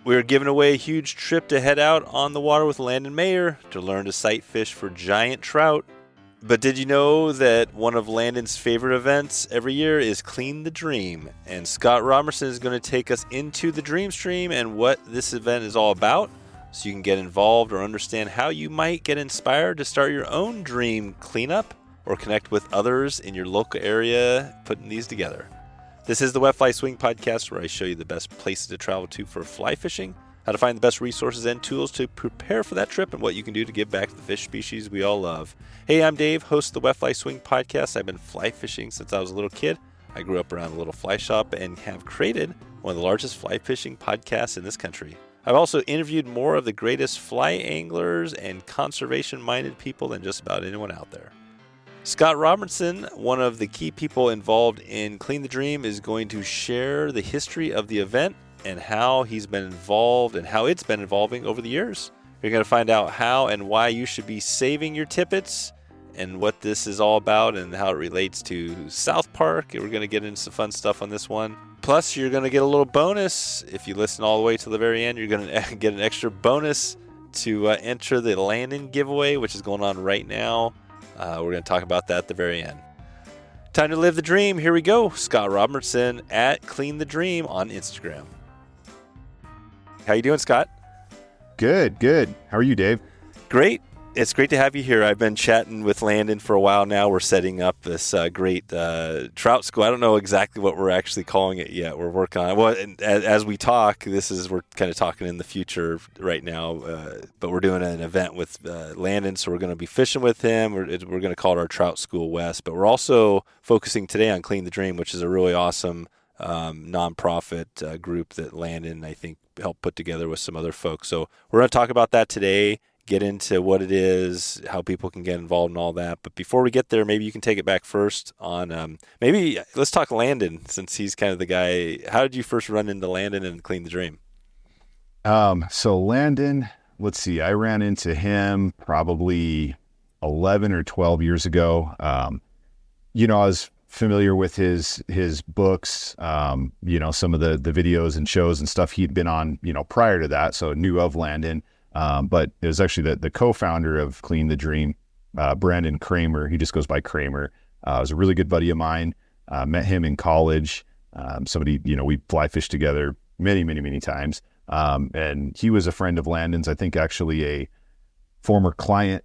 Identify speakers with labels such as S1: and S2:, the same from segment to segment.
S1: We're giving away a huge trip to head out on the water with Landon Mayer to learn to sight fish for giant trout. But did you know that one of Landon's favorite events every year is Clean the Dream? And Scott Robertson is going to take us into the Dream Stream and what this event is all about, so you can get involved or understand how you might get inspired to start your own dream cleanup or connect with others in your local area putting these together. This is the Wet Fly Swing Podcast, where I show you the best places to travel to for fly fishing, how to find the best resources and tools to prepare for that trip, and what you can do to give back to the fish species we all love. Hey, I'm Dave, host of the Wet Fly Swing Podcast. I've been fly fishing since I was a little kid. I grew up around a little fly shop and have created one of the largest fly fishing podcasts in this country. I've also interviewed more of the greatest fly anglers and conservation-minded people than just about anyone out there. Scott Robertson, one of the key people involved in Clean the Dream, is going to share the history of the event and how he's been involved and how it's been evolving over the years. You're going to find out how and why you should be saving your tippets and what this is all about and how it relates to South Park. We're going to get into some fun stuff on this one. Plus, you're going to get a little bonus. If you listen all the way to the very end, you're going to get an extra bonus to enter the Landon giveaway, which is going on right now. We're going to talk about that at the very end. Time to live the dream. Here we go. Scott Robertson at Clean the Dream on Instagram. How you doing, Scott?
S2: Good. How are you, Dave?
S1: Great. It's great to have you here. I've been chatting with Landon for a while now. We're setting up this great trout school. I don't know exactly what we're actually calling it yet. We're working on it. Well, as we talk, we're kind of talking in the future right now, but we're doing an event with Landon, so we're going to be fishing with him. We're going to call it our Trout School West, but we're also focusing today on Clean the Dream, which is a really awesome nonprofit group that Landon, I think, helped put together with some other folks. So we're going to talk about that today, get into what it is, how people can get involved and all that. But before we get there, maybe you can take it back first on maybe let's talk Landon, since he's kind of the guy. How did you first run into Landon and Clean the Dream?
S2: So Landon, let's see, I ran into him probably 11 or 12 years ago. I was familiar with his books, some of the videos and shows and stuff he'd been on, prior to that. So knew of Landon. But it was actually the co-founder of Clean the Dream, Brandon Kramer. He just goes by Kramer. Was a really good buddy of mine. Met him in college. Somebody, we fly fish together many, many, many times. And he was a friend of Landon's, I think actually a former client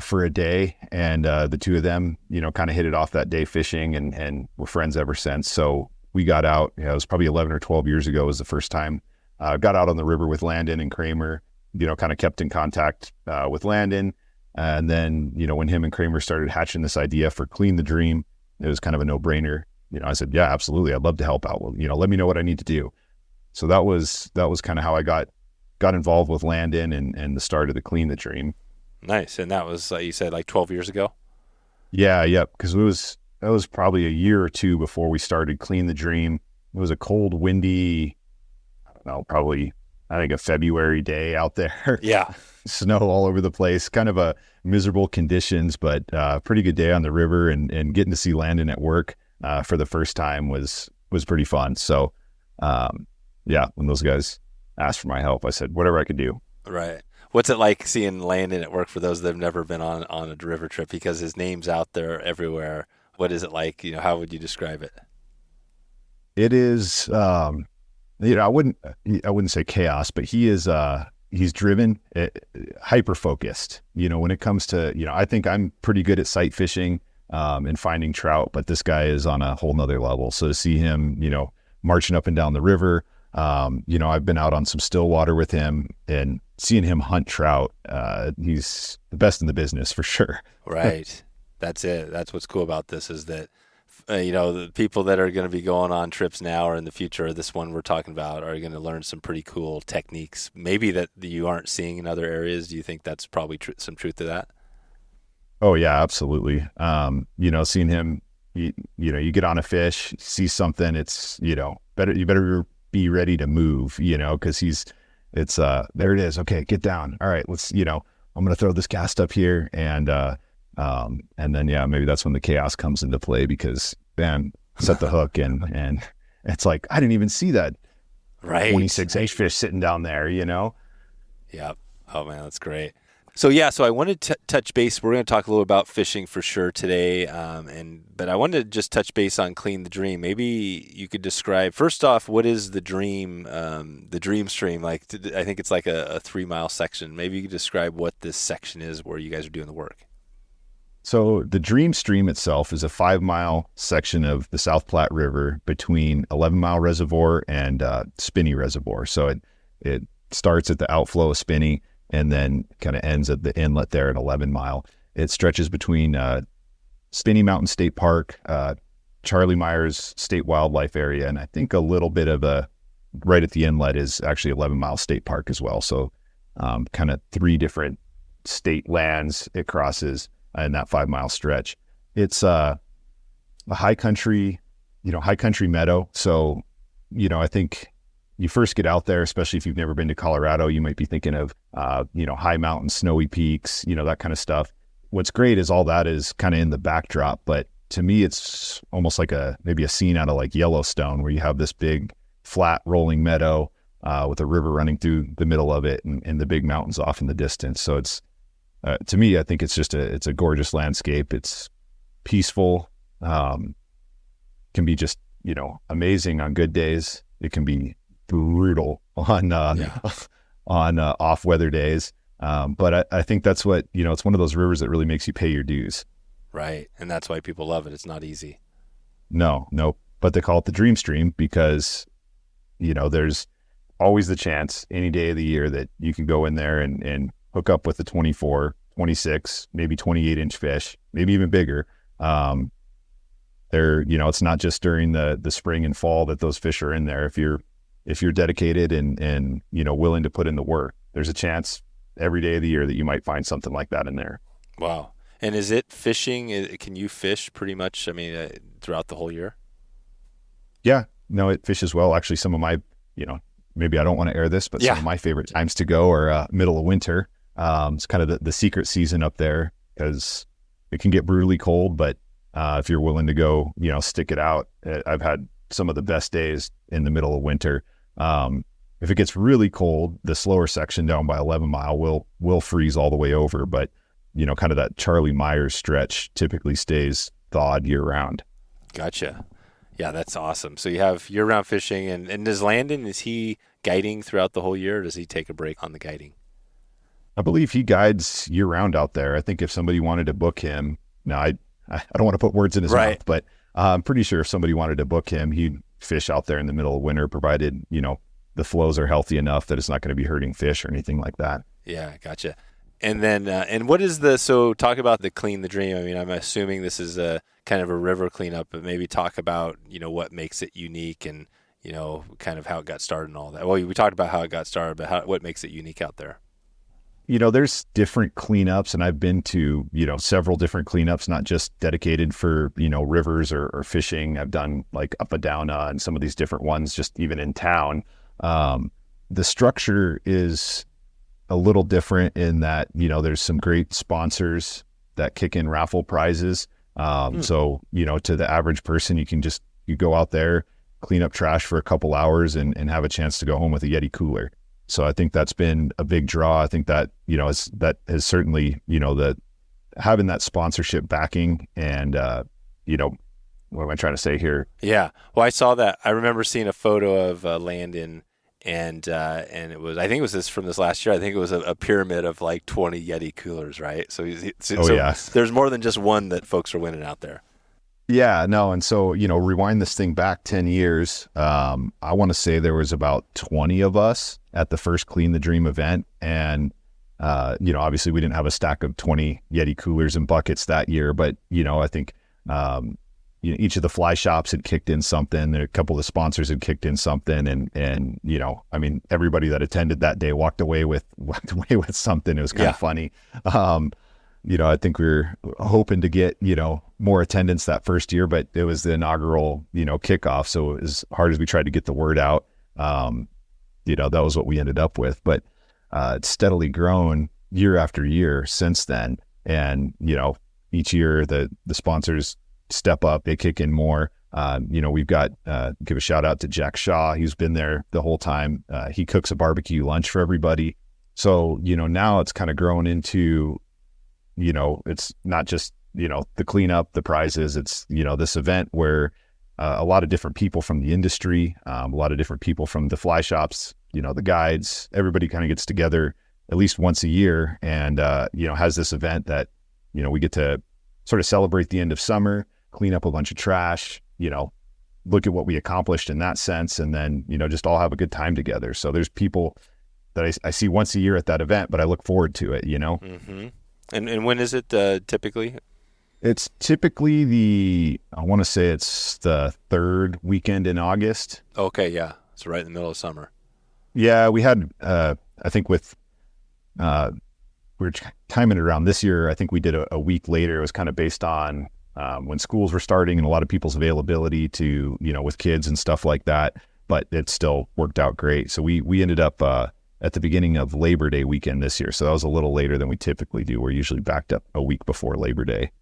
S2: for a day. And the two of them, kind of hit it off that day fishing and were friends ever since. So we got out, it was probably 11 or 12 years ago was the first time. Got out on the river with Landon and Kramer. Kind of kept in contact with Landon. And then, when him and Kramer started hatching this idea for Clean the Dream, it was kind of a no-brainer. I said, yeah, absolutely. I'd love to help out. Well, let me know what I need to do. So that was kind of how I got involved with Landon and the start of the Clean the Dream.
S1: Nice. And that was, you said, like 12 years ago?
S2: Yeah. Yep. Because that was probably a year or two before we started Clean the Dream. It was a cold, windy, probably I think a February day out there.
S1: Yeah.
S2: Snow all over the place, kind of a miserable conditions, but pretty good day on the river and getting to see Landon at work for the first time was pretty fun. So when those guys asked for my help, I said, whatever I could do.
S1: Right. What's it like seeing Landon at work for those that have never been on a river trip, because his name's out there everywhere? What is it like? How would you describe it?
S2: It is, I wouldn't say chaos, but he's driven, hyper focused, when it comes to, I think I'm pretty good at sight fishing, and finding trout, but this guy is on a whole nother level. So to see him, marching up and down the river, I've been out on some still water with him and seeing him hunt trout. He's the best in the business for sure.
S1: Right. That's it. That's what's cool about this is that, the people that are going to be going on trips now or in the future, this one we're talking about, are going to learn some pretty cool techniques, maybe that you aren't seeing in other areas. Do you think that's probably some truth to that?
S2: Oh yeah, absolutely. Seeing him, you get on a fish, see something, it's, you better be ready to move, cause there it is. Okay, get down. All right, let's, I'm going to throw this cast up here. And then, maybe that's when the chaos comes into play, because then set the hook and it's like, I didn't even see that.
S1: Right.
S2: 26-inch fish sitting down there,
S1: Yep. Oh man, that's great. So I wanted to touch base. We're going to talk a little about fishing for sure today, but I wanted to just touch base on Clean the Dream. Maybe you could describe first off, what is the Dream Stream? Like, I think it's like a 3-mile section. Maybe you could describe what this section is where you guys are doing the work.
S2: So the Dream Stream itself is a 5-mile section of the South Platte River between 11 Mile Reservoir and Spinney Reservoir. So it starts at the outflow of Spinney and then kind of ends at the inlet there at 11 Mile. It stretches between Spinney Mountain State Park, Meyers State Wildlife Area, and I think a little bit of right at the inlet is actually 11 Mile State Park as well. So kind of 3 different state lands it crosses in that 5-mile stretch. It's a high country meadow. So, I think you first get out there, especially if you've never been to Colorado, you might be thinking of, high mountain, snowy peaks, that kind of stuff. What's great is all that is kind of in the backdrop, but to me, it's almost like maybe a scene out of like Yellowstone where you have this big flat rolling meadow with a river running through the middle of it and the big mountains off in the distance. So it's, to me, I think it's just it's a gorgeous landscape. It's peaceful, can be just, amazing on good days. It can be brutal on off weather days. But I think that's what, it's one of those rivers that really makes you pay your dues.
S1: Right. And that's why people love it. It's not easy.
S2: No, but they call it the Dream Stream because, there's always the chance any day of the year that you can go in there and hook up with a 24, 26, maybe 28-inch fish, maybe even bigger. It's not just during the spring and fall that those fish are in there. If you're dedicated and willing to put in the work, there's a chance every day of the year that you might find something like that in there.
S1: Wow. And is it fishing? Can you fish pretty much, throughout the whole year?
S2: Yeah, no, it fishes well. Actually, some of my, maybe I don't want to air this, but some of my favorite times to go are middle of winter. It's kind of the secret season up there because it can get brutally cold, but if you're willing to go, stick it out, I've had some of the best days in the middle of winter. If it gets really cold, the slower section down by 11 Mile will freeze all the way over, but kind of that Charlie Myers stretch typically stays thawed year round.
S1: Gotcha. Yeah, that's awesome. So you have year-round fishing, and does Landon, is he guiding throughout the whole year, or does he take a break on the guiding?
S2: I believe he guides year-round out there. I think if somebody wanted to book him, now I don't want to put words in his mouth, but I'm pretty sure if somebody wanted to book him, he'd fish out there in the middle of winter, provided, the flows are healthy enough that it's not going to be hurting fish or anything like that.
S1: Yeah, gotcha. And then, and what is so talk about the Clean the Dream. I'm assuming this is a kind of a river cleanup, but maybe talk about, what makes it unique and, kind of how it got started and all that. Well, we talked about how it got started, but what makes it unique out there?
S2: There's different cleanups, and I've been to, several different cleanups, not just dedicated for, rivers or fishing. I've done like Up and Down and some of these different ones, just even in town. The structure is a little different in that, there's some great sponsors that kick in raffle prizes. So, to the average person, you go out there, clean up trash for a couple hours and have a chance to go home with a Yeti cooler. So I think that's been a big draw. I think that, that has certainly, having that sponsorship backing and, what am I trying to say here?
S1: Yeah. Well, I saw that. I remember seeing a photo of Landon and it was, I think it was from this last year. I think it was a pyramid of like 20 Yeti coolers, right? So there's more than just one that folks are winning out there.
S2: Yeah, no. And so, rewind this thing back 10 years. I want to say there was about 20 of us at the first Clean the Dream event. And, obviously we didn't have a stack of 20 Yeti coolers and buckets that year, but, I think, each of the fly shops had kicked in something. A couple of the sponsors had kicked in something. And everybody that attended that day walked away with something. It was kind of funny. I think we were hoping to get, more attendance that first year, but it was the inaugural, kickoff. So as hard as we tried to get the word out, that was what we ended up with. But it's steadily grown year after year since then. And, each year the sponsors step up, they kick in more. We've got, give a shout out to Jack Shaw. He's been there the whole time. He cooks a barbecue lunch for everybody. So, now it's kind of grown into, it's not just, the cleanup, the prizes. It's, this event where a lot of different people from the industry, a lot of different people from the fly shops, the guides, everybody kind of gets together at least once a year and, has this event that, we get to sort of celebrate the end of summer, clean up a bunch of trash, look at what we accomplished in that sense, and then, just all have a good time together. So there's people that I see once a year at that event, but I look forward to it,
S1: Mm-hmm. And when is it typically?
S2: It's typically I want to say it's the third weekend in August.
S1: Okay, yeah. It's right in the middle of summer.
S2: Yeah, we had, I think we were timing it around this year. I think we did a week later. It was kind of based on when schools were starting and a lot of people's availability to, with kids and stuff like that, but it still worked out great. So we ended up at the beginning of Labor Day weekend this year. So that was a little later than we typically do. We're usually backed up a week before Labor Day.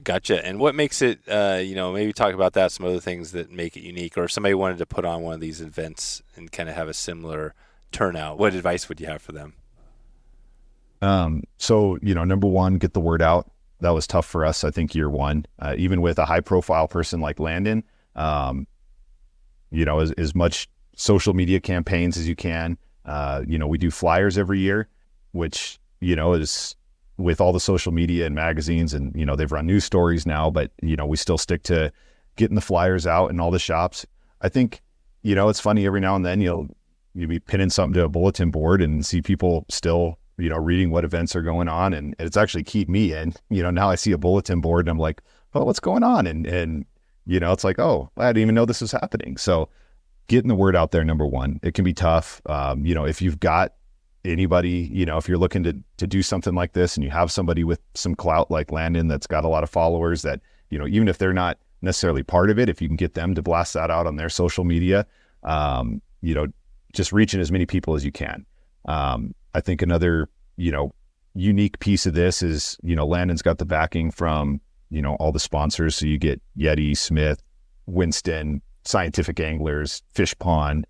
S1: Gotcha. And what makes it, maybe talk about that, some other things that make it unique, or if somebody wanted to put on one of these events and kind of have a similar turnout, what advice would you have for them?
S2: So, number one, get the word out. That was tough for us, I think, year one, even with a high profile person like Landon, as much social media campaigns as you can. We do flyers every year, which, is with all the social media and magazines and, they've run news stories now, but, we still stick to getting the flyers out in all the shops. I think, it's funny every now and then you'll be pinning something to a bulletin board and see people still, reading what events are going on. And it's actually keyed me in, now I see a bulletin board and I'm like, oh, what's going on? And it's like, oh, I didn't even know this was happening. So getting the word out there, number one, it can be tough. If you've got anybody, if you're looking to do something like this and you have somebody with some clout like Landon that's got a lot of followers that, even if they're not necessarily part of it, if you can get them to blast that out on their social media, just reaching as many people as you can. I think another, unique piece of this is, Landon's got the backing from, all the sponsors. So you get Yeti, Smith, Winston, Scientific Anglers, Fish Pond,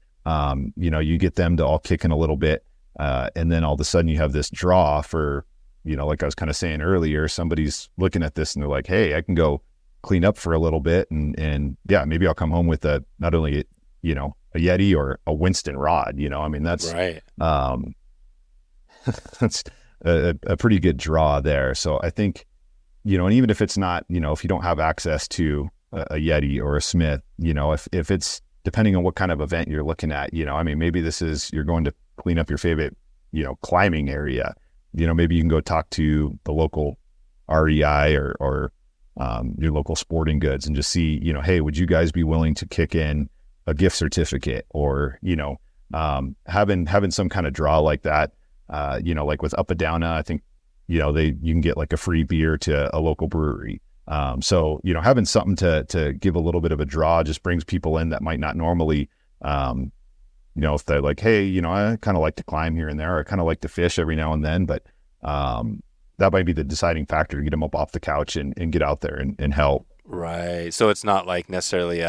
S2: you get them to all kick in a little bit. And then all of a sudden you have this draw for, like I was kind of saying earlier, somebody's looking at this and they're like, hey, I can go clean up for a little bit. And yeah, maybe I'll come home with not only, a Yeti or a Winston rod, that's
S1: right.
S2: That's a pretty good draw there. So I think, and even if it's not, if you don't have access to a Yeti or a Smith, if it's depending on what kind of event you're looking at, maybe you're going to clean up your favorite, climbing area, maybe you can go talk to the local REI or your local sporting goods and just see, hey, would you guys be willing to kick in a gift certificate or, having some kind of draw like that, like with Up and Downa, I think, you can get like a free beer to a local brewery. So, having something to give a little bit of a draw just brings people in that might not normally, if they're like, hey, I kind of like to climb here and there, or I kind of like to fish every now and then, but that might be the deciding factor to get them up off the couch and get out there and help.
S1: Right. So it's not like necessarily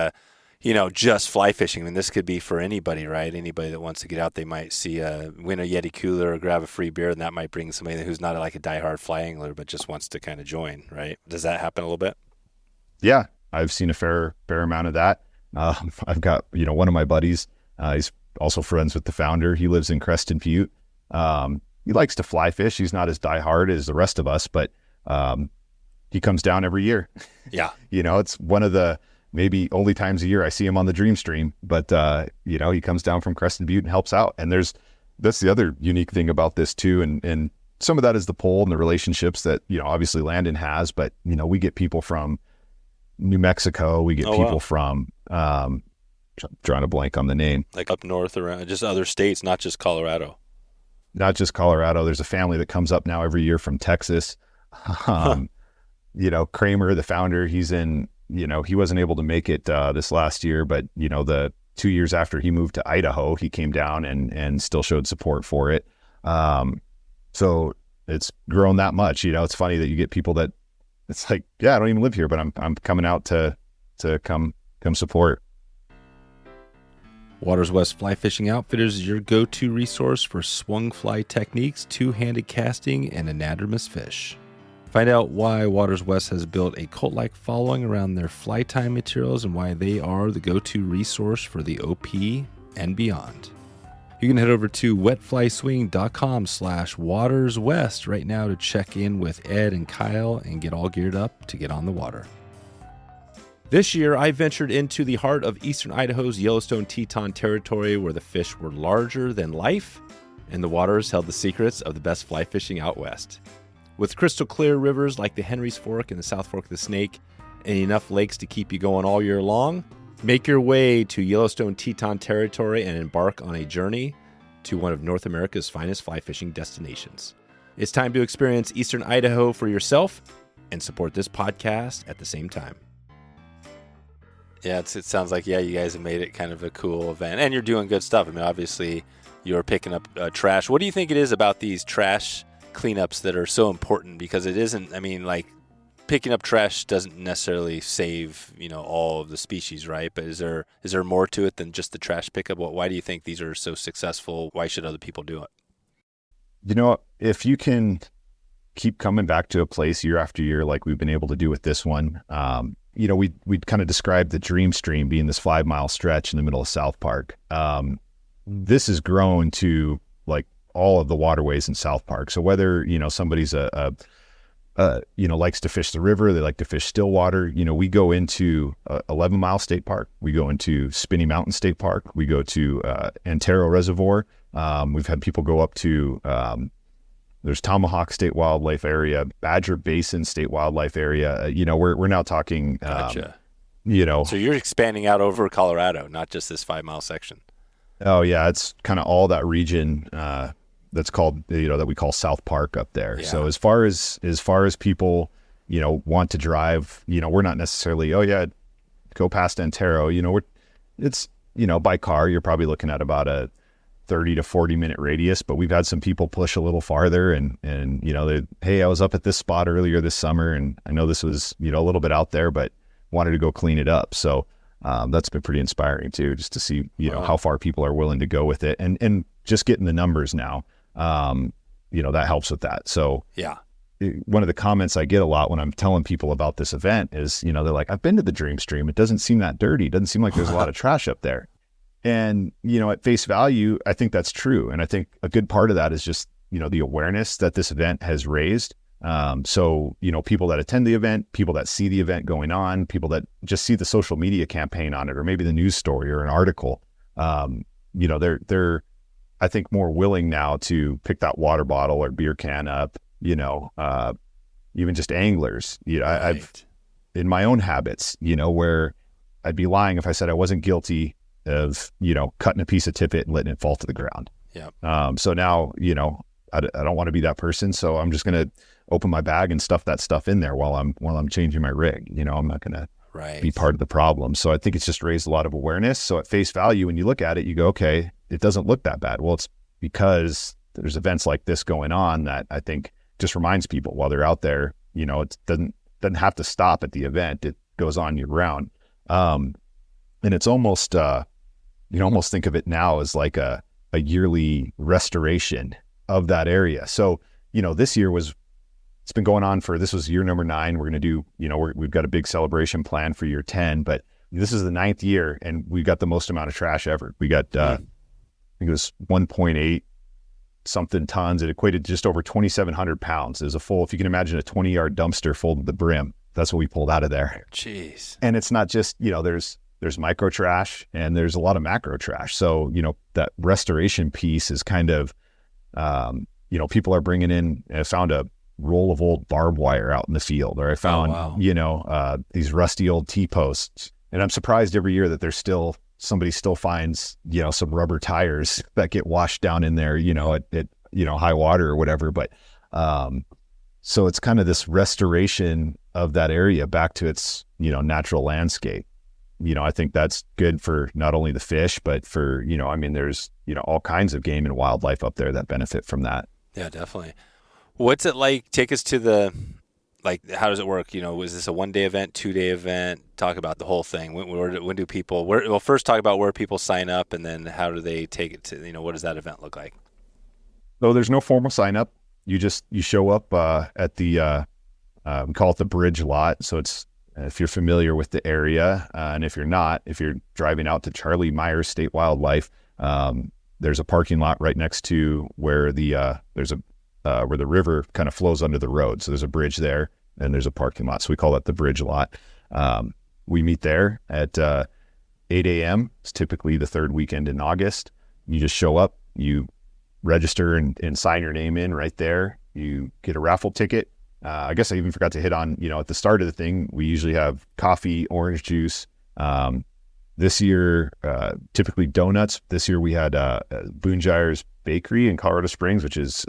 S1: just fly fishing. I mean, this could be for anybody, right? Anybody that wants to get out, they might win a Yeti cooler or grab a free beer, and that might bring somebody who's not like a diehard fly angler, but just wants to kind of join, right? Does that happen a little bit?
S2: Yeah, I've seen a fair amount of that. I've got, one of my buddies, he's also friends with the founder. He lives in Creston Butte. He likes to fly fish. He's not as diehard as the rest of us, but he comes down every year.
S1: Yeah.
S2: It's one of the maybe only times a year I see him on the Dream Stream, but he comes down from Creston Butte and helps out. And that's the other unique thing about this too. And some of that is the pull and the relationships that, obviously Landon has, but we get people from New Mexico. We get people from, drawing a blank on the name. Like
S1: up north around just other states, not just Colorado.
S2: Not just Colorado. There's a family that comes up now every year from Texas. Kramer, the founder, he's in, he wasn't able to make it this last year, but, the 2 years after he moved to Idaho, he came down and still showed support for it. So it's grown that much. It's funny that you get people that it's like, yeah, I don't even live here, but I'm coming out to come come support.
S1: Waters West Fly Fishing Outfitters is your go-to resource for swung fly techniques, two-handed casting, and anadromous fish. Find out why Waters West has built a cult-like following around their fly tying materials and why they are the go-to resource for the OP and beyond. You can head over to wetflyswing.com/waterswest right now to check in with Ed and Kyle and get all geared up to get on the water. This year, I ventured into the heart of eastern Idaho's Yellowstone Teton territory where the fish were larger than life and the waters held the secrets of the best fly fishing out west. With crystal clear rivers like the Henry's Fork and the South Fork of the Snake and enough lakes to keep you going all year long, make your way to Yellowstone Teton territory and embark on a journey to one of North America's finest fly fishing destinations. It's time to experience eastern Idaho for yourself and support this podcast at the same time. Yeah, it sounds like, you guys have made it kind of a cool event. And you're doing good stuff. I mean, obviously, you're picking up trash. What do you think it is about these trash cleanups that are so important? Because it isn't, I mean, like, picking up trash doesn't necessarily save, all of the species, right? But is there more to it than just the trash pickup? Why do you think these are so successful? Why should other people do it?
S2: If you can keep coming back to a place year after year, like we've been able to do with this one, we'd kind of described the Dream Stream being this 5-mile stretch in the middle of South Park. This has grown to like all of the waterways in South Park. So whether, somebody's likes to fish the river, they like to fish still water, we go into 11 Mile State Park. We go into Spinney Mountain State Park. We go to Antero Reservoir. We've had people go up to, there's Tomahawk State Wildlife Area, Badger Basin State Wildlife Area. We're now talking,
S1: Gotcha. So you're expanding out over Colorado, not just this 5-mile section.
S2: Oh yeah. It's kind of all that region, that's called, that we call South Park up there. Yeah. So as far as people, want to drive, we're not necessarily, go past Antero, it's, by car, you're probably looking at about a 30 to 40 minute radius, but we've had some people push a little farther and hey, I was up at this spot earlier this summer and I know this was, a little bit out there, but wanted to go clean it up. So, that's been pretty inspiring too, just to see,
S1: Wow.
S2: how far people are willing to go with it and just getting the numbers now. That helps with that. So
S1: yeah,
S2: one of the comments I get a lot when I'm telling people about this event is, they're like, I've been to the Dream Stream. It doesn't seem that dirty. It doesn't seem like there's a lot of trash up there. And, at face value, I think that's true. And I think a good part of that is just, the awareness that this event has raised. So, people that attend the event, people that see the event going on, people that just see the social media campaign on it, or maybe the news story or an article, they're, I think, more willing now to pick that water bottle or beer can up, even just anglers.
S1: Right.
S2: I've, in my own habits, where I'd be lying if I said I wasn't guilty of, cutting a piece of tippet and letting it fall to the ground.
S1: Yeah.
S2: So now, I don't want to be that person. So I'm just going to open my bag and stuff that stuff in there while I'm changing my rig. I'm not going to be part of the problem. So I think it's just raised a lot of awareness. So at face value, when you look at it, you go, okay, it doesn't look that bad. Well, it's because there's events like this going on that I think just reminds people while they're out there, it doesn't have to stop at the event. It goes on year round. And it's almost, almost think of it now as like a yearly restoration of that area. So, this year it's been going on this was year number 9. We're going to do, we've got a big celebration plan for year 10, but this is the 9th year and we got the most amount of trash ever. We got, I think it was 1.8 something tons. It equated to just over 2,700 pounds. It was if you can imagine a 20-yard dumpster full to the brim, that's what we pulled out of there.
S1: Jeez.
S2: And it's not just, there's micro trash and there's a lot of macro trash. So, that restoration piece is kind of, people are bringing in, I found a roll of old barbed wire out in the field, or I found, these rusty old T-posts. And I'm surprised every year that somebody still finds, some rubber tires that get washed down in there, at high water or whatever. But, so it's kind of this restoration of that area back to its, natural landscape. I think that's good for not only the fish, but for, there's, all kinds of game and wildlife up there that benefit from that.
S1: Yeah, definitely. What's it like? Take us to like, how does it work? Was this a 1-day event, 2-day event? Talk about the whole thing. When do people, well, first talk about where people sign up, and then how do they take it to, what does that event look like?
S2: So there's no formal sign up. You show up at the, we call it the bridge lot. So it's, if you're familiar with the area, and if you're not, if you're driving out to Meyers State Wildlife, there's a parking lot right next to where where the river kind of flows under the road. So there's a bridge there, and there's a parking lot. So we call that the bridge lot. We meet there at 8 a.m. It's typically the third weekend in August. You just show up, you register and sign your name in right there. You get a raffle ticket. I guess I even forgot to hit on, at the start of the thing, we usually have coffee, orange juice. This year, typically donuts. This year we had Boongire's Bakery in Colorado Springs, which is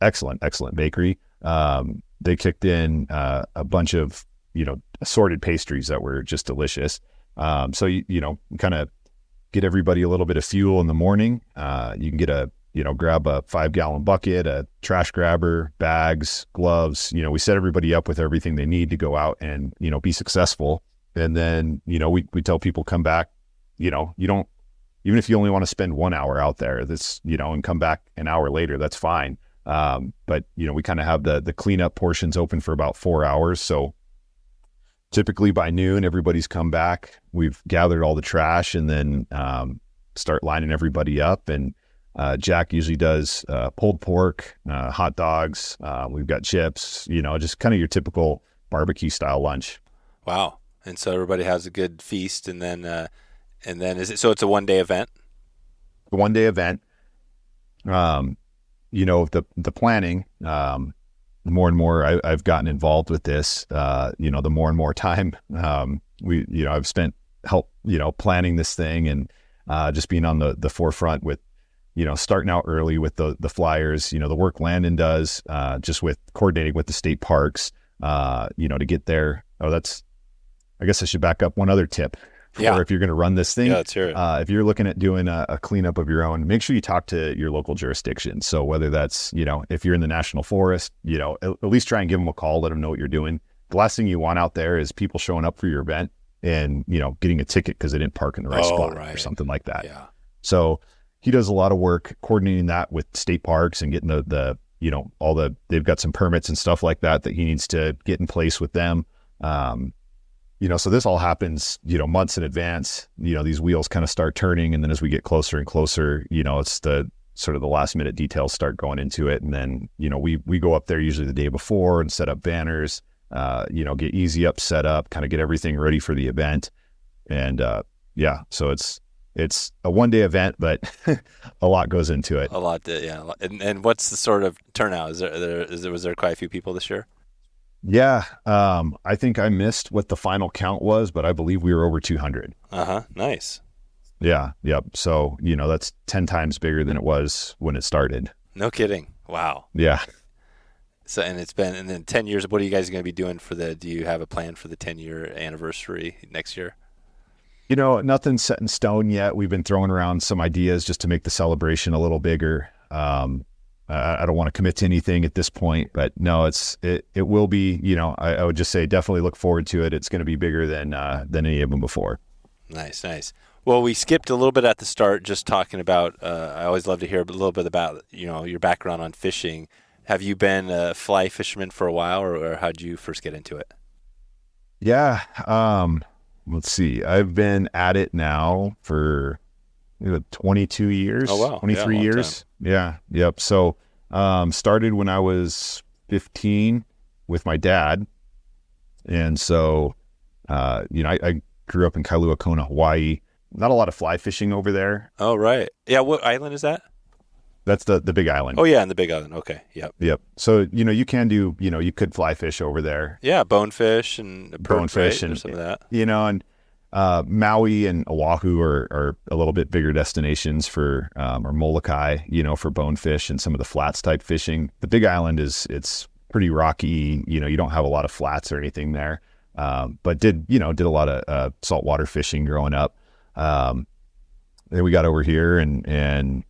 S2: excellent bakery. They kicked in a bunch of, assorted pastries that were just delicious. So, kind of get everybody a little bit of fuel in the morning. You can get grab a 5-gallon bucket, a trash grabber, bags, gloves. We set everybody up with everything they need to go out and, be successful. And then, we tell people come back, you don't, even if you only want to spend 1 hour out there, and come back an hour later, that's fine. But we kind of have the cleanup portions open for about 4 hours. So typically by noon, everybody's come back. We've gathered all the trash and then, start lining everybody up. And, Jack usually does, pulled pork, hot dogs. We've got chips, just kind of your typical barbecue style lunch. Wow.
S1: And so everybody has a good feast, and then so it's a 1-day event?
S2: A 1-day event. The planning, more and more I've gotten involved with this, the more and more time, I've spent planning this thing and, just being on the forefront with, starting out early with the flyers, the work Landon does, just with coordinating with the state parks, to get there. I guess I should back up one other tip. If you're going to run this thing,
S1: let's hear it.
S2: If you're looking at doing a cleanup of your own, make sure you talk to your local jurisdiction. So whether that's, if you're in the national forest, at least try and give them a call, let them know what you're doing. The last thing you want out there is people showing up for your event and, getting a ticket because they didn't park in the right spot or something like that.
S1: Yeah.
S2: So he does a lot of work coordinating that with state parks and getting they've got some permits and stuff like that he needs to get in place with them. So this all happens, months in advance. These wheels kind of start turning, and then as we get closer and closer, it's the sort of the last minute details start going into it. And then, we go up there usually the day before and set up banners, get Easy Up set up, kind of get everything ready for the event. And, so it's a 1-day event, but a lot goes into it.
S1: A lot. Yeah. And what's the sort of turnout? Was there quite a few people this year?
S2: Yeah. I think I missed what the final count was, but I believe we were over 200.
S1: Nice.
S2: Yeah. Yep. So, that's 10 times bigger than it was when it started.
S1: No kidding. Wow.
S2: Yeah.
S1: So, and then 10 years, what are you guys going to be doing do you have a plan for the 10-year anniversary next year?
S2: Nothing's set in stone yet. We've been throwing around some ideas just to make the celebration a little bigger. I don't want to commit to anything at this point, but no, it will be, I would just say definitely look forward to it. It's going to be bigger than any of them before.
S1: Nice. Well, we skipped a little bit at the start, just talking about, I always love to hear a little bit about, your background on fishing. Have you been a fly fisherman for a while, or how did you first get into it?
S2: Yeah. Let's see. I've been at it now for 22 years.
S1: Oh, wow.
S2: 23 years. Time. Yeah. Yep. So, started when I was 15 with my dad. And so, I grew up in Kailua Kona, Hawaii. Not a lot of fly fishing over there.
S1: Oh, right. Yeah. What island is that?
S2: That's the Big Island.
S1: Oh, yeah. In the Big Island. Okay. Yep.
S2: So, you can do, you could fly fish over there.
S1: Yeah. Bonefish and
S2: bonefish and
S1: some of that.
S2: And Maui and Oahu are a little bit bigger destinations for, or Molokai, for bonefish and some of the flats type fishing. The Big Island it's pretty rocky. You don't have a lot of flats or anything there. But did a lot of, saltwater fishing growing up. Then we got over here and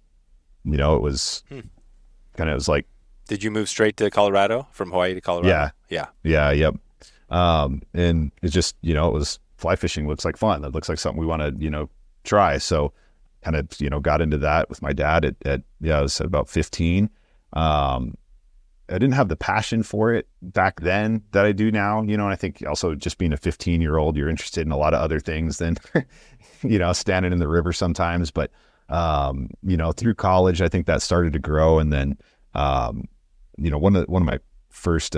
S2: it was it was like.
S1: Did you move straight to Colorado, from Hawaii to Colorado? Yeah.
S2: Yeah. Yep. And it's just, it was fly fishing looks like fun. That looks like something we want to, try. So kind of, got into that with my dad I was about 15. I didn't have the passion for it back then that I do now, and I think also just being a 15-year-old, you're interested in a lot of other things than, standing in the river sometimes. But, through college, I think that started to grow. And then, one of my first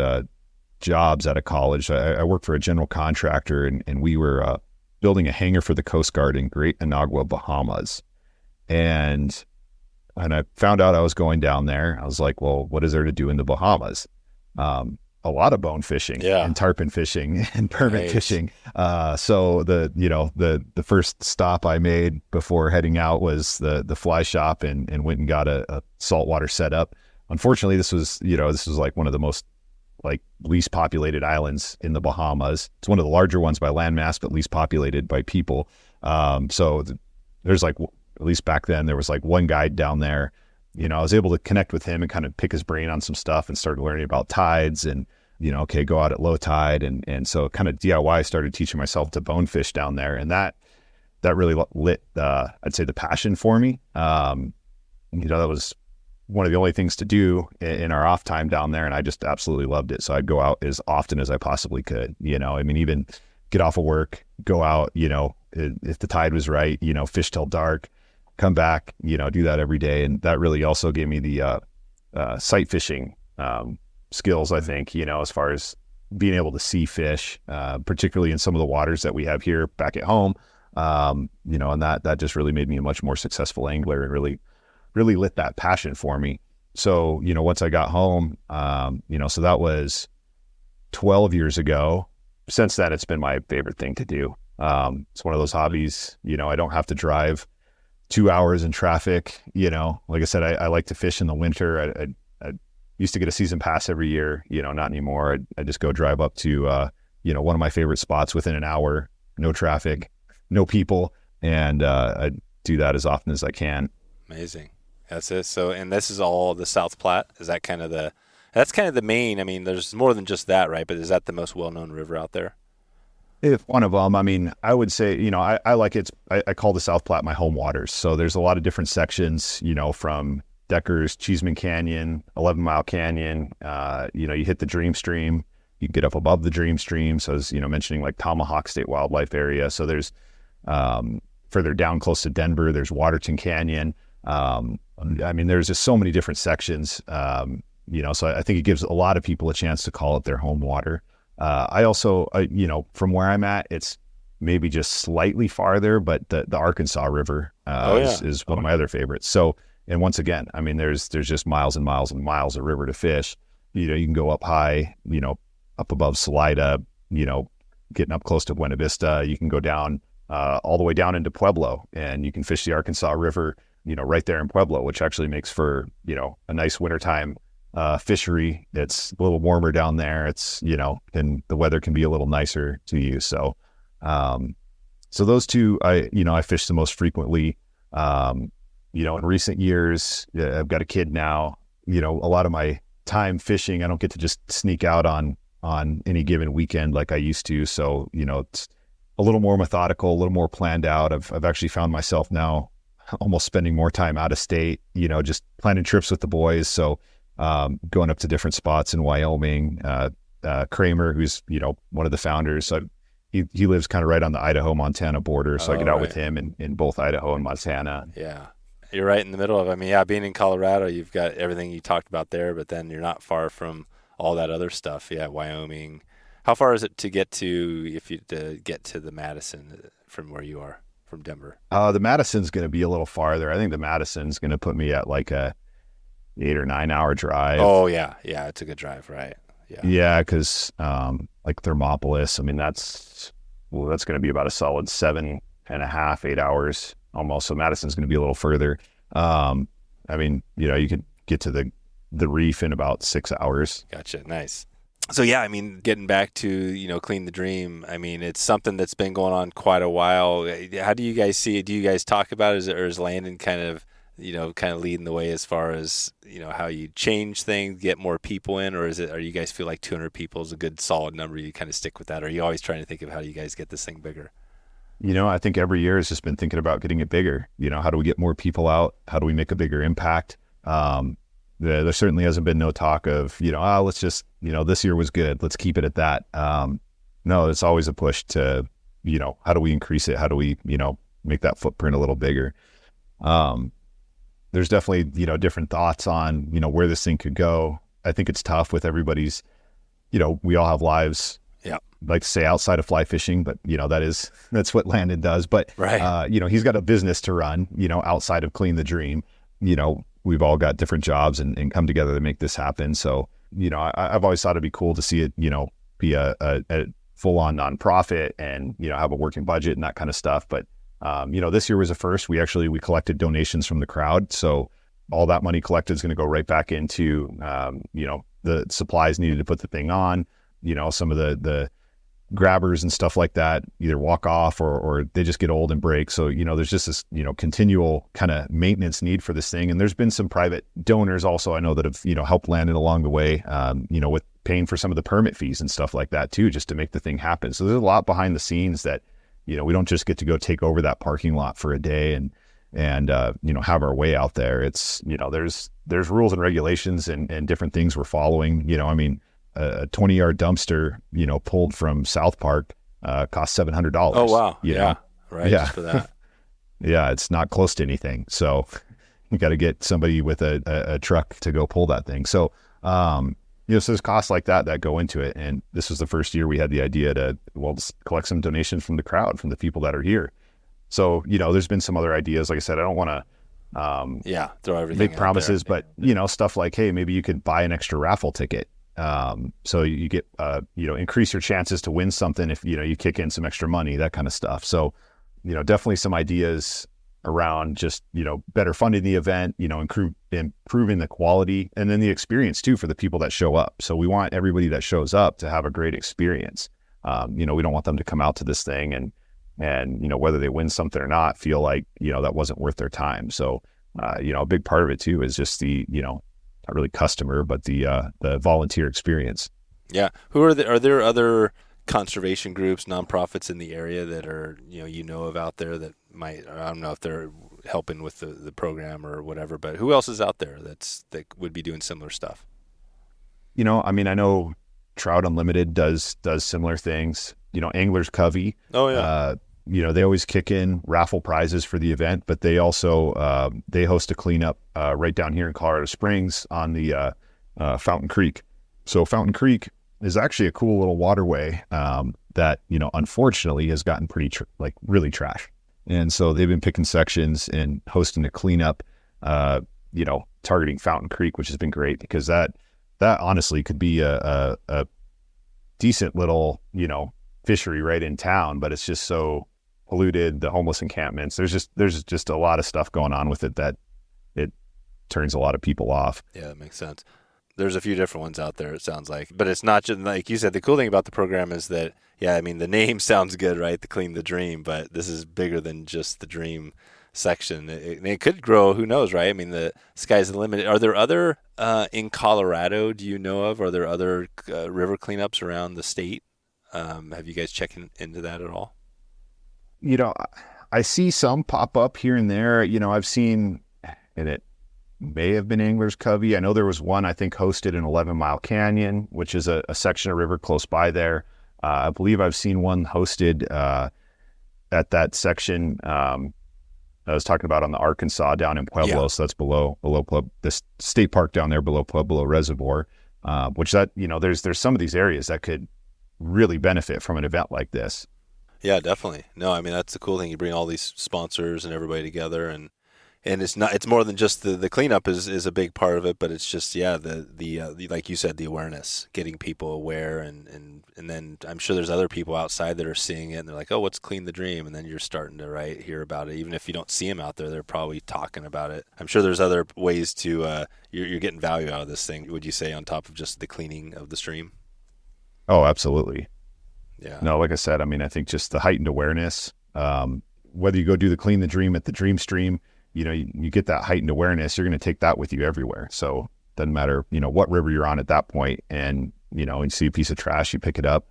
S2: jobs out of college, I worked for a general contractor, and we were building a hangar for the Coast Guard in Great Inagua, Bahamas. And I found out I was going down there. I was like, well, what is there to do in the Bahamas? A lot of bone fishing and tarpon fishing and permit fishing. So the first stop I made before heading out was the fly shop and went and got a saltwater setup. Unfortunately, this was like one of the most least populated islands in the Bahamas. It's one of the larger ones by landmass, but least populated by people. So there's at least back then, there was one guide down there. I was able to connect with him and kind of pick his brain on some stuff and started learning about tides and, go out at low tide. And so kind of DIY started teaching myself to bonefish down there. And that really lit, I'd say, the passion for me. That was one of the only things to do in our off time down there. And I just absolutely loved it. So I'd go out as often as I possibly could, even get off of work, go out, if the tide was right, fish till dark, come back, do that every day. And that really also gave me the sight fishing skills, I think, as far as being able to see fish, particularly in some of the waters that we have here back at home, and that just really made me a much more successful angler and really lit that passion for me. So, once I got home, so that was 12 years ago. Since then, it's been my favorite thing to do. It's one of those hobbies, I don't have to drive 2 hours in traffic. Like I said, I like to fish in the winter. I used to get a season pass every year, not anymore. I just go drive up to, one of my favorite spots within an hour, no traffic, no people. And I do that as often as I can.
S1: Amazing. That's it. So, and this is all the South Platte. Is that that's kind of the main, there's more than just that, right? But is that the most well-known river out there?
S2: If one of them, I would say, I like it. I call the South Platte my home waters. So there's a lot of different sections, from Decker's, Cheeseman Canyon, 11 Mile Canyon. You hit the Dream Stream, you get up above the Dream Stream. So as, mentioning Tomahawk State Wildlife Area. So there's further down close to Denver, there's Waterton Canyon. There's just so many different sections, so I think it gives a lot of people a chance to call it their home water. I also, from where I'm at, it's maybe just slightly farther, but the Arkansas River is one of my other favorites. So, and once again, there's just miles and miles and miles of river to fish. You can go up high, up above Salida, getting up close to Buena Vista. You can go down all the way down into Pueblo, and you can fish the Arkansas River, right there in Pueblo, which actually makes for, a nice wintertime fishery. It's a little warmer down there. It's, and the weather can be a little nicer to use. So, so those two, I fish the most frequently. In recent years, I've got a kid now, a lot of my time fishing, I don't get to just sneak out on any given weekend like I used to. So, it's a little more methodical, a little more planned out. I've actually found myself now almost spending more time out of state, just planning trips with the boys. So, going up to different spots in Wyoming, Kramer, who's, one of the founders. So he lives kind of right on the Idaho-Montana border. So I get out with him in both Idaho and Montana.
S1: Yeah. You're right in the middle of, being in Colorado, you've got everything you talked about there, but then you're not far from all that other stuff. Yeah. Wyoming. How far is it to get to the Madison from where you are, from Denver?
S2: The Madison's going to be a little farther. I think the Madison's going to put me at a 8 or 9 hour drive.
S1: Oh yeah. Yeah. It's a good drive, right? Yeah.
S2: Yeah. Cause, Thermopolis, that's going to be about a solid 7.5, 8 hours almost. So Madison's going to be a little further. You could get to the reef in about 6 hours.
S1: Gotcha. Nice. So yeah, getting back to, Clean the Dream, it's something that's been going on quite a while. How do you guys see it? Do you guys talk about it, or is Landon kind of kind of leading the way as far as, how you change things, get more people in, or are you guys feel like 200 people is a good solid number? You kind of stick with that? Or are you always trying to think of how do you guys get this thing bigger?
S2: I think every year has just been thinking about getting it bigger. How do we get more people out? How do we make a bigger impact? There certainly hasn't been no talk of, let's just, this year was good, let's keep it at that. No, it's always a push to, how do we increase it? How do we, make that footprint a little bigger? There's definitely, different thoughts on, where this thing could go. I think it's tough with everybody's, we all have lives.
S1: Yeah.
S2: I'd like to say outside of fly fishing, but that's what Landon does. But,
S1: right.
S2: He's got a business to run, outside of Clean the Dream. We've all got different jobs and come together to make this happen. So, I've always thought it'd be cool to see it, be a full on nonprofit and, have a working budget and that kind of stuff. But, this year was a first. We collected donations from the crowd. So all that money collected is going to go right back into, the supplies needed to put the thing on, some of the grabbers and stuff like that either walk off or they just get old and break. So, there's just this, continual kind of maintenance need for this thing. And there's been some private donors also, I know, that have, helped Landon along the way, with paying for some of the permit fees and stuff like that too, just to make the thing happen. So there's a lot behind the scenes that, we don't just get to go take over that parking lot for a day and have our way out there. It's, there's rules and regulations and different things we're following. A 20-yard dumpster, pulled from South Park, costs $700.
S1: Oh, wow. Yeah. Right.
S2: Yeah.
S1: Just for that.
S2: Yeah. It's not close to anything. So you got to get somebody with a truck to go pull that thing. So, so there's costs like that go into it. And this was the first year we had the idea to, just collect some donations from the crowd, from the people that are here. So, there's been some other ideas. Like I said, I don't want to,
S1: throw everything
S2: make promises, but stuff like, hey, maybe you could buy an extra raffle ticket. So you get, increase your chances to win something if, you kick in some extra money, that kind of stuff. So, definitely some ideas around just, better funding the event, improving the quality and then the experience too for the people that show up. So we want everybody that shows up to have a great experience. We don't want them to come out to this thing and whether they win something or not, feel like, that wasn't worth their time. So, a big part of it too is just the, not really customer, but the volunteer experience.
S1: Yeah. Are there other conservation groups, nonprofits in the area that are, of out there that might, I don't know if they're helping with the program or whatever, but who else is out there that would be doing similar stuff?
S2: I know Trout Unlimited does similar things, Anglers Covey.
S1: Oh yeah.
S2: They always kick in raffle prizes for the event, but they also, they host a cleanup, right down here in Colorado Springs on the, Fountain Creek. So Fountain Creek is actually a cool little waterway, that, unfortunately has gotten pretty, really trash. And so they've been picking sections and hosting a cleanup, targeting Fountain Creek, which has been great because that honestly could be a decent little, fishery right in town, but it's just so polluted, the homeless encampments. There's just a lot of stuff going on with it that it turns a lot of people off.
S1: Yeah, that makes sense. There's a few different ones out there, it sounds like. But it's not just, like you said, the cool thing about the program is that, the name sounds good, right? The Clean the Dream, but this is bigger than just the dream section. It could grow, who knows, right? The sky's the limit. Are there other, in Colorado, do you know of, are there other river cleanups around the state? Have you guys checked into that at all?
S2: I see some pop up here and there. I've seen, and it may have been Anglers Covey. I know there was one, I think, hosted in 11 Mile Canyon, which is a section of river close by there. I believe I've seen one hosted at that section I was talking about on the Arkansas down in Pueblo. Yeah. So that's below the state park down there below Pueblo Reservoir, which there's some of these areas that could really benefit from an event like this.
S1: Yeah, definitely. No, that's the cool thing. You bring all these sponsors and everybody together, and it's more than just the cleanup is a big part of it, but it's just, the like you said, the awareness, getting people aware, and then I'm sure there's other people outside that are seeing it and they're like, oh, what's Clean the Dream? And then you're starting to hear about it. Even if you don't see them out there, they're probably talking about it. I'm sure there's other ways to, you're getting value out of this thing, would you say, on top of just the cleaning of the stream?
S2: Oh, absolutely.
S1: Yeah.
S2: No, like I said, I think just the heightened awareness, whether you go do the Clean the Dream at the Dream Stream, you get that heightened awareness, you're going to take that with you everywhere. So it doesn't matter, what river you're on at that point, and, and you see a piece of trash, you pick it up,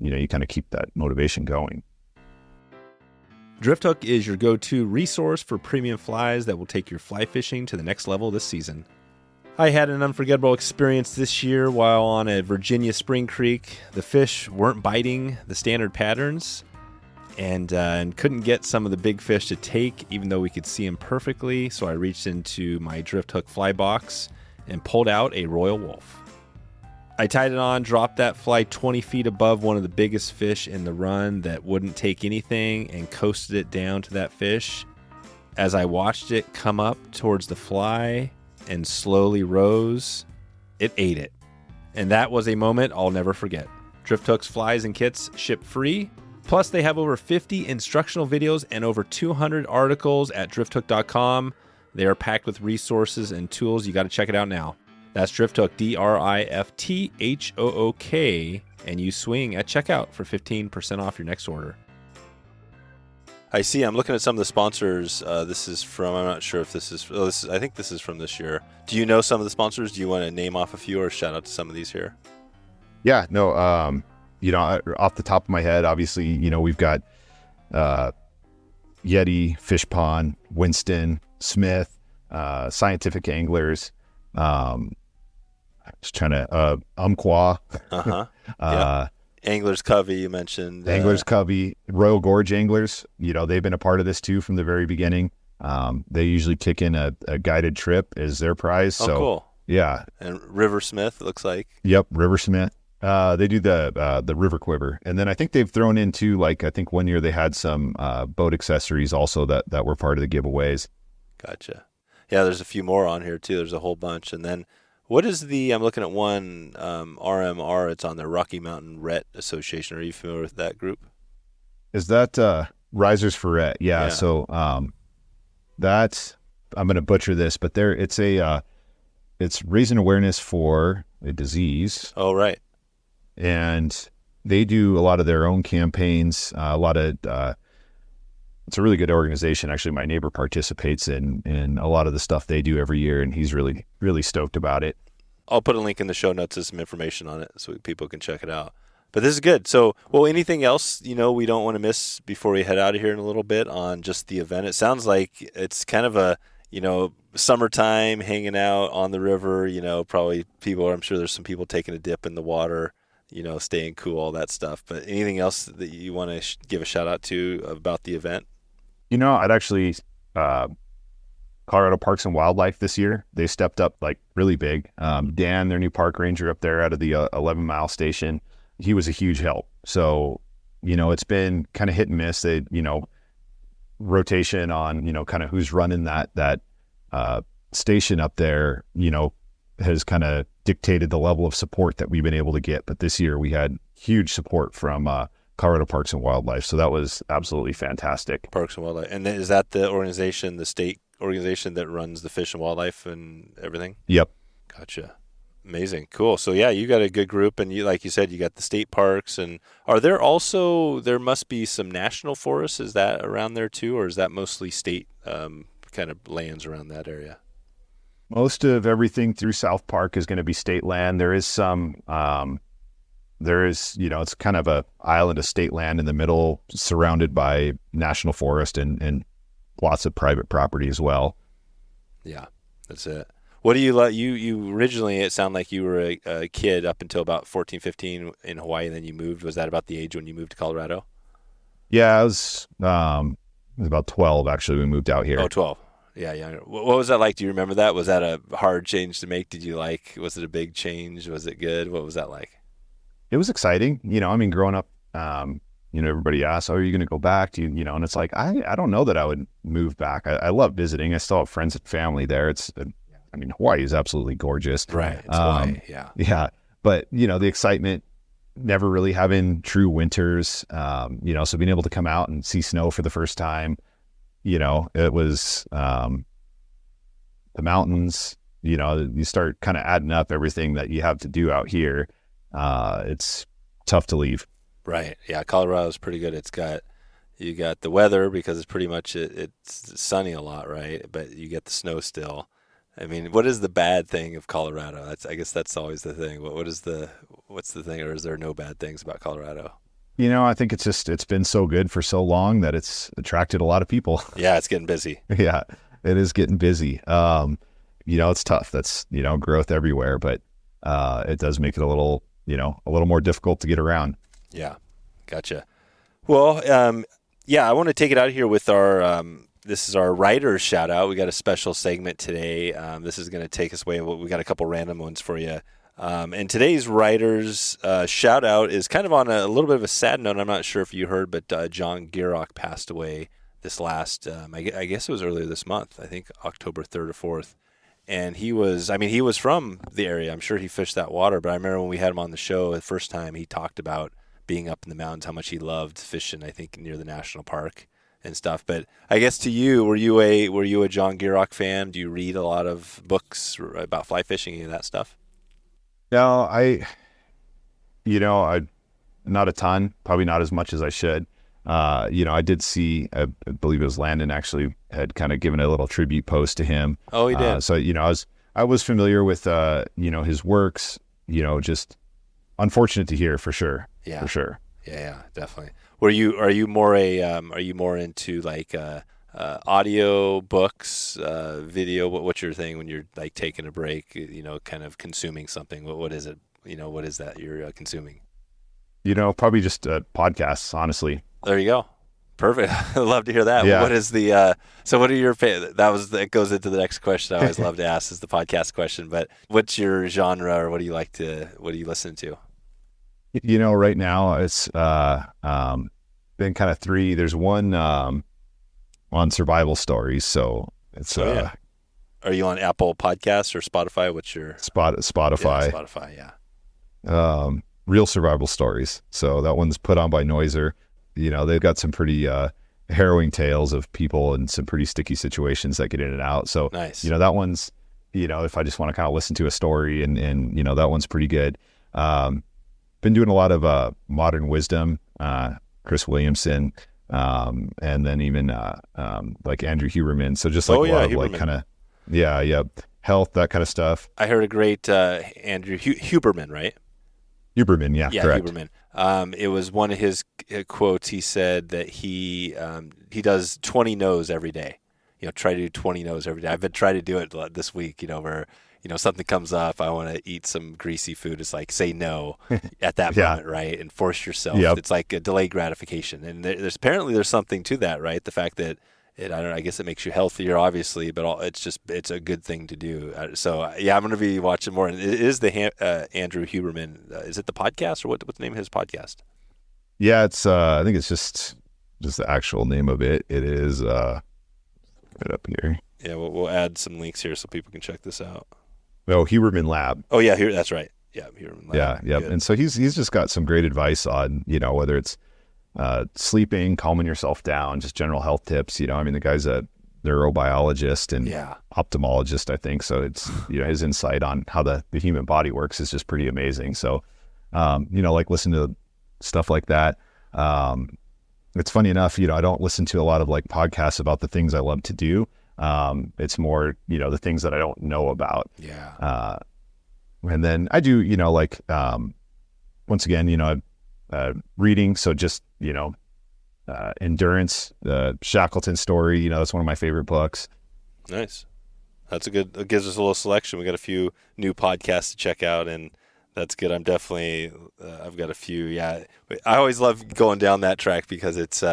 S2: you kind of keep that motivation going.
S1: Drifthook is your go-to resource for premium flies that will take your fly fishing to the next level this season. I had an unforgettable experience this year while on a Virginia spring creek. The fish weren't biting the standard patterns and couldn't get some of the big fish to take, even though we could see them perfectly. So I reached into my Drifthook fly box and pulled out a royal wolf. I tied it on, dropped that fly 20 feet above one of the biggest fish in the run that wouldn't take anything, and coasted it down to that fish. As I watched it come up towards the fly and slowly rose, it ate it. And that was a moment I'll never forget. Drifthook's flies and kits ship free. Plus, they have over 50 instructional videos and over 200 articles at drifthook.com. They are packed with resources and tools. You got to check it out now. That's Drifthook, Drifthook, and use swing at checkout for 15% off your next order. I see. I'm looking at some of the sponsors. This is from, I'm not sure if this is, I think this is from this year. Do you know some of the sponsors? Do you want to name off a few or shout out to some of these here?
S2: Yeah, no, off the top of my head, obviously, we've got Yeti, Fish Pond, Winston, Smith, Scientific Anglers, just trying to, Umpqua.
S1: Yeah. Anglers Covey, you mentioned.
S2: Anglers Covey, Royal Gorge Anglers, they've been a part of this too from the very beginning. They usually kick in a guided trip as their prize.
S1: Oh,
S2: so,
S1: cool.
S2: Yeah.
S1: And River Smith, it looks like.
S2: Yep, River Smith. They do the River Quiver. And then I think they've thrown into, I think one year they had some boat accessories also that were part of the giveaways.
S1: Gotcha. Yeah, there's a few more on here too. There's a whole bunch. And then what is I'm looking at one, RMR, it's on the Rocky Mountain Rhett Association. Are you familiar with that group?
S2: Is that Risers for Rhett? Yeah. So that's, I'm going to butcher this, but it's raising awareness for a disease.
S1: Oh, right.
S2: And they do a lot of their own campaigns, it's a really good organization. Actually, my neighbor participates in a lot of the stuff they do every year, and he's really, really stoked about it.
S1: I'll put a link in the show notes to some information on it so people can check it out. But this is good. So, anything else, we don't want to miss before we head out of here in a little bit on just the event? It sounds like it's kind of a, summertime, hanging out on the river, probably I'm sure there's some people taking a dip in the water, staying cool, all that stuff. But anything else that you want to give a shout out to about the event?
S2: I'd actually, Colorado Parks and Wildlife this year, they stepped up really big. Dan, their new park ranger up there out of the 11 Mile Station, he was a huge help. So, it's been kind of hit and miss. They, rotation on, kind of who's running that station up there, has kind of dictated the level of support that we've been able to get. But this year we had huge support from Colorado Parks and Wildlife. So that was absolutely fantastic.
S1: Parks and Wildlife. And is that the organization, the state organization that runs the fish and wildlife and everything?
S2: Yep.
S1: Gotcha. Amazing. Cool. So yeah, you got a good group, and like you said, you got the state parks, and there must be some national forests. Is that around there too, or is that mostly state kind of lands around that area?
S2: Most of everything through South Park is going to be state land. There is some, it's kind of a island of state land in the middle, surrounded by national forest and lots of private property as well.
S1: Yeah, that's it. What do you like? You originally, it sounded like you were a kid up until about 14, 15 in Hawaii, and then you moved. Was that about the age when you moved to Colorado?
S2: Yeah, I was about 12, actually, we moved out here.
S1: Oh, 12. Yeah, younger. What was that like? Do you remember that? Was that a hard change to make? Was it a big change? Was it good? What was that like?
S2: It was exciting. Growing up, everybody asks, "Oh, are you going to go back?" And it's like, I don't know that I would move back. I love visiting. I still have friends and family there. Hawaii is absolutely gorgeous.
S1: Right. It's Hawaii. Yeah.
S2: Yeah. But, the excitement, never really having true winters, so being able to come out and see snow for the first time, it was the mountains, you start kind of adding up everything that you have to do out here. It's tough to leave.
S1: Right. Yeah. Colorado is pretty good. It's got, You got the weather because it's pretty much it's sunny a lot, right? But you get the snow still. I mean, what is the bad thing of Colorado? I guess that's always the thing. What's the thing, or is there no bad things about Colorado?
S2: I think it's been so good for so long that it's attracted a lot of people.
S1: Yeah, it's getting busy.
S2: Yeah, it is getting busy. It's tough. That's, growth everywhere, but it does make it a little more difficult to get around.
S1: Yeah, gotcha. Well, I want to take it out here with our, this is our writer's shout out. We got a special segment today. This is going to take us away. We got a couple random ones for you. And today's writer's shout out is kind of on a little bit of a sad note. I'm not sure if you heard, but John Gierach passed away this last, I guess it was earlier this month. I think October 3rd or 4th. And he was from the area. I'm sure he fished that water, but I remember when we had him on the show the first time, he talked about being up in the mountains, how much he loved fishing, I think, near the national park and stuff. But I guess to you, were you a John Gierach fan? Do you read a lot of books about fly fishing, any of that stuff?
S2: No, I not a ton, probably not as much as I should. I did see, I believe it was Landon actually had kind of given a little tribute post to him.
S1: Oh, he did.
S2: So, I was familiar with, his works, just unfortunate to hear for sure.
S1: Yeah.
S2: For sure. Yeah,
S1: definitely. Are you more into like, audio books, video? What's your thing when you're like taking a break, kind of consuming something? What is it? What is that you're consuming?
S2: Probably just podcasts, honestly.
S1: There you go. Perfect. I'd love to hear that.
S2: Yeah.
S1: What is the, so what are your, that goes into the next question I always love to ask is the podcast question, but what's your genre or what do you listen to?
S2: Right now it's been kind of three. There's one on survival stories. So it's
S1: Are you on Apple Podcasts or Spotify? What's your
S2: Spotify?
S1: Yeah, Spotify, yeah.
S2: Real survival stories. So that one's put on by Noiser. They've got some pretty harrowing tales of people in some pretty sticky situations that get in and out. So
S1: nice.
S2: That one's, if I just want to kind of listen to a story and that one's pretty good. Been doing a lot of modern wisdom, Chris Williamson, and then even like Andrew Huberman. So just like a lot of like kind of health, that kind of stuff.
S1: I heard a great Andrew Huberman, right?
S2: Huberman, yeah, correct.
S1: Huberman. It was one of his quotes. He said that he does 20 no's every day. Try to do 20 no's every day. I've been trying to do it this week. Where something comes up, I want to eat some greasy food. It's like say no at that moment, right? And force yourself.
S2: Yep.
S1: It's like a delayed gratification. And there's something to that, right? The fact that I guess it makes you healthier, obviously, but it's a good thing to do. So I'm going to be watching more. And it is the Andrew Huberman. Is it the podcast or what's the name of his podcast?
S2: Yeah, it's I think it's just the actual name of it. It is right up here.
S1: Yeah, we'll add some links here so people can check this out.
S2: Oh, Huberman Lab.
S1: Oh yeah, that's right. Yeah, Huberman Lab.
S2: Yeah. Good. And so he's just got some great advice on whether it's sleeping, calming yourself down, just general health tips. The guy's a neurobiologist and ophthalmologist, I think. So it's his insight on how the human body works is just pretty amazing. So like listen to stuff like that. It's funny enough, I don't listen to a lot of like podcasts about the things I love to do. It's more, the things that I don't know about.
S1: Yeah.
S2: And then I do, like, once again, reading. So just, endurance, the Shackleton story, that's one of my favorite books.
S1: Nice. It gives us a little selection. We got a few new podcasts to check out and that's good. I'm definitely, I've got a few. Yeah. I always love going down that track because it's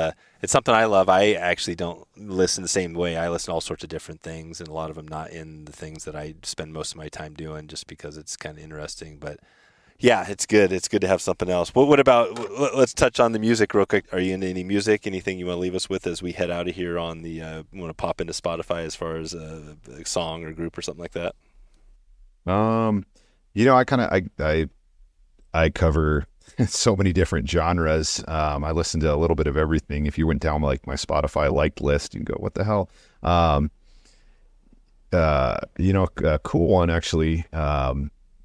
S1: something I love. I actually don't listen the same way. I listen to all sorts of different things and a lot of them not in the things that I spend most of my time doing just because it's kind of interesting. But yeah, it's good. It's good to have something else. What about, let's touch on the music real quick. Are you into any music? Anything you want to leave us with as we head out of here on the, want to pop into Spotify as far as a song or group or something like that?
S2: I cover so many different genres. I listen to a little bit of everything. If you went down like my Spotify liked list, you'd go, what the hell? A cool one actually,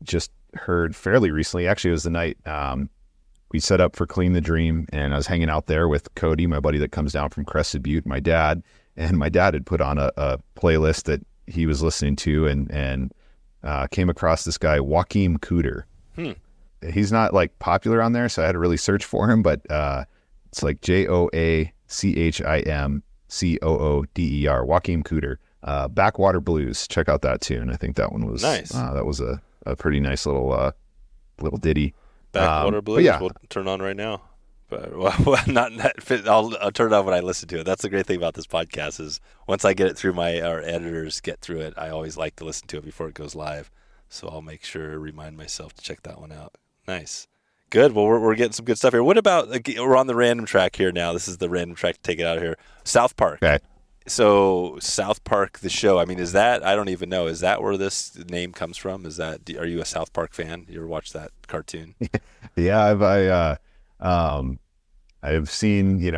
S2: just heard fairly recently. Actually, it was the night we set up for Clean the Dream, and I was hanging out there with Cody, my buddy that comes down from Crested Butte, my dad, and my dad had put on a playlist that he was listening to, and came across this guy, Joachim Cooter. He's not like popular on there, so I had to really search for him, but it's like Joachimcooder, Joachim Cooter. Backwater Blues. Check out that tune. I think that one was
S1: nice.
S2: That was a pretty nice little ditty.
S1: Backwater Blues.
S2: Yeah.
S1: We'll turn on right now. But I'll turn it on when I listen to it. That's the great thing about this podcast is once I get it through our editors get through it, I always like to listen to it before it goes live. So I'll make sure to remind myself to check that one out. Nice. Good. Well, we're getting some good stuff here. What about, we're on the random track here now. This is the random track to take it out of here. South Park.
S2: Okay.
S1: So South Park, the show, I mean, is that, I don't even know, is that where this name comes from? Are you a South Park fan? You ever watch that cartoon?
S2: Yeah, I've seen,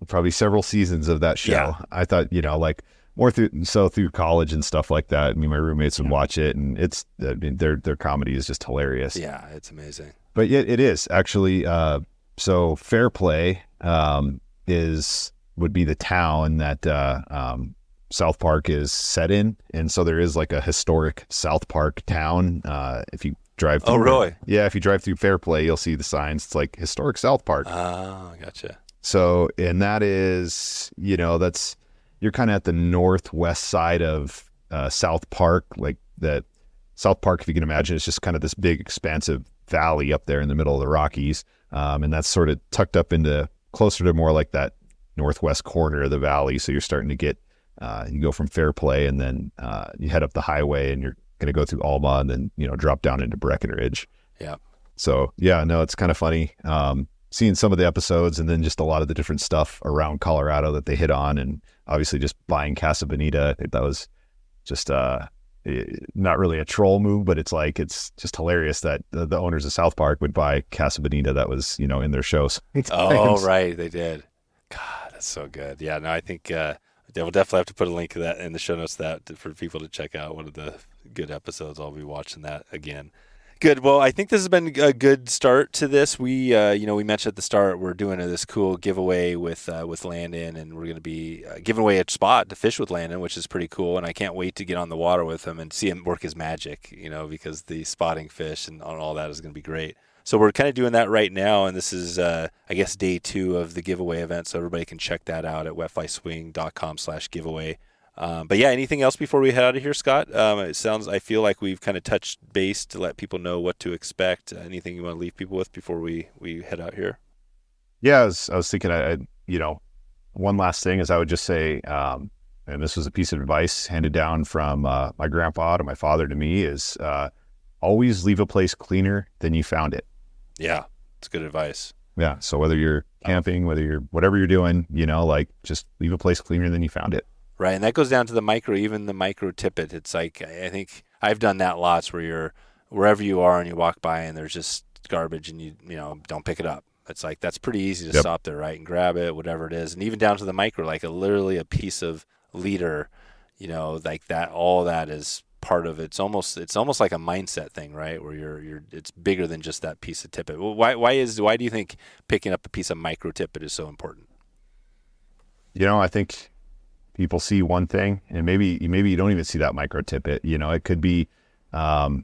S2: probably several seasons of that show.
S1: Yeah.
S2: I thought, like more through college and stuff like that. I mean, my roommates would watch it, and their comedy is just hilarious.
S1: Yeah, it's amazing.
S2: But it is actually, so Fair Play, would be the town that South Park is set in, and so there is like a historic South Park town. If you drive through,
S1: oh really?
S2: Yeah, if you drive through Fair Play, you'll see the signs. It's like historic South Park.
S1: Oh, gotcha.
S2: So, and that is, that's, you're kind of at the northwest side of South Park, like that South Park, if you can imagine, it's just kind of this big expansive valley up there in the middle of the Rockies, and that's sort of tucked up into closer to more like that northwest corner of the valley. So you're starting to get you go from Fair Play, and then you head up the highway, and you're going to go through Alma, and then drop down into Breckenridge.
S1: Yeah.
S2: So yeah, no, it's kind of funny seeing some of the episodes, and then just a lot of the different stuff around Colorado that they hit on, and obviously just buying Casa Bonita. I think that was just not really a troll move, but it's just hilarious that the owners of South Park would buy Casa Bonita that was in their shows.
S1: Oh right, they did. God, that's so good. Yeah, no, I think we'll definitely have to put a link to that in the show notes for people to check out. One of the good episodes. I'll be watching that again. Good. Well, I think this has been a good start to this. We, we mentioned at the start we're doing this cool giveaway with Landon, and we're going to be giving away a spot to fish with Landon, which is pretty cool. And I can't wait to get on the water with him and see him work his magic. Because the spotting fish and all that is going to be great. So we're kind of doing that right now, and this is, I guess, day 2 of the giveaway event. So everybody can check that out at wetflyswing.com/giveaway. But yeah, anything else before we head out of here, Scott? I feel like we've kind of touched base to let people know what to expect. Anything you want to leave people with before we head out here?
S2: Yeah, I was thinking, one last thing is I would just say, and this was a piece of advice handed down from my grandpa to my father to me, is always leave a place cleaner than you found it.
S1: Yeah, it's good advice.
S2: Yeah, so whether you're camping, whatever you're doing, just leave a place cleaner than you found it.
S1: Right, and that goes down to the micro tippet. It's like, I think I've done that lots where you're wherever you are and you walk by and there's just garbage and you don't pick it up. It's like, that's pretty easy to stop there, right, and grab it, whatever it is. And even down to the micro, like literally a piece of leader, like that, all that is part of it. It's almost like a mindset thing, right, where it's bigger than just that piece of tippet. Why do you think picking up a piece of micro tippet is so important?
S2: I think people see one thing, and maybe you don't even see that micro tippet. It could be, we're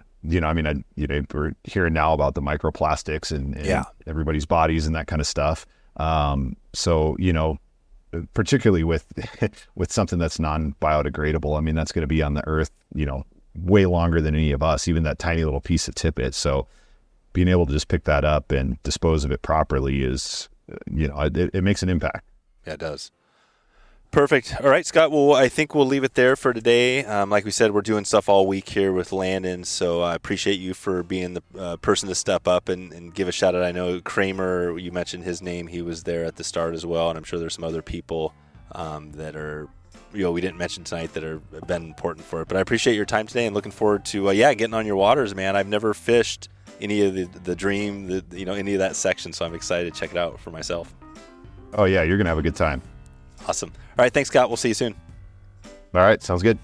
S2: hearing now about the microplastics and everybody's bodies and that kind of stuff. So, particularly with something that's non-biodegradable, I mean, that's going to be on the earth, way longer than any of us, even that tiny little piece of tippet. So being able to just pick that up and dispose of it properly is, it makes an impact.
S1: Yeah, it does. Perfect. All right, Scott. Well, I think we'll leave it there for today. Like we said, we're doing stuff all week here with Landon, so I appreciate you for being the person to step up and give a shout out. I know Kramer, you mentioned his name. He was there at the start as well, and I'm sure there's some other people that are, we didn't mention tonight that have been important for it. But I appreciate your time today and looking forward to, getting on your waters, man. I've never fished any of the Dream, any of that section, so I'm excited to check it out for myself.
S2: Oh, yeah, you're going to have a good time.
S1: Awesome. All right, thanks, Scott. We'll see you soon.
S2: All right, sounds good.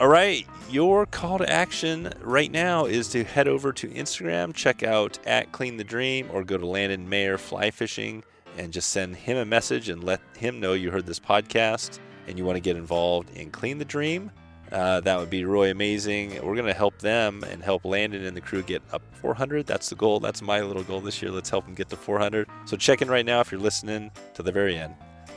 S1: All right, your call to action right now is to head over to Instagram, check out @CleanTheDream, or go to Landon Mayer Fly Fishing and just send him a message and let him know you heard this podcast and you want to get involved in Clean the Dream. That would be really amazing. We're going to help them and help Landon and the crew get up 400. That's the goal. That's my little goal this year. Let's help them get to 400. So check in right now if you're listening to the very end.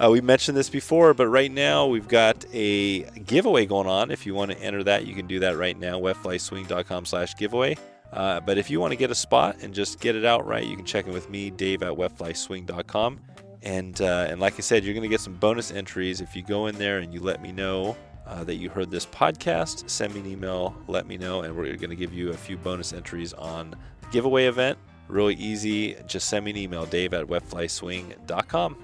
S1: We mentioned this before, but right now we've got a giveaway going on. If you want to enter that, you can do that right now, wetflyswing.com/giveaway. But if you want to get a spot and just get it out right, you can check in with me, Dave, at wetflyswing.com. And like I said, you're going to get some bonus entries if you go in there and you let me know that you heard this podcast. Send me an email, let me know, and we're going to give you a few bonus entries on the giveaway event. Really easy. Just send me an email, Dave at wetflyswing.com.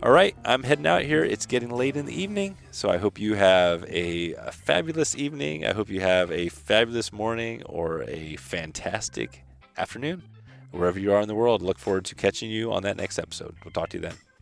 S1: All right, I'm heading out here. It's getting late in the evening, so I hope you have a fabulous evening. I hope you have a fabulous morning or a fantastic afternoon. Wherever you are in the world, look forward to catching you on that next episode. We'll talk to you then.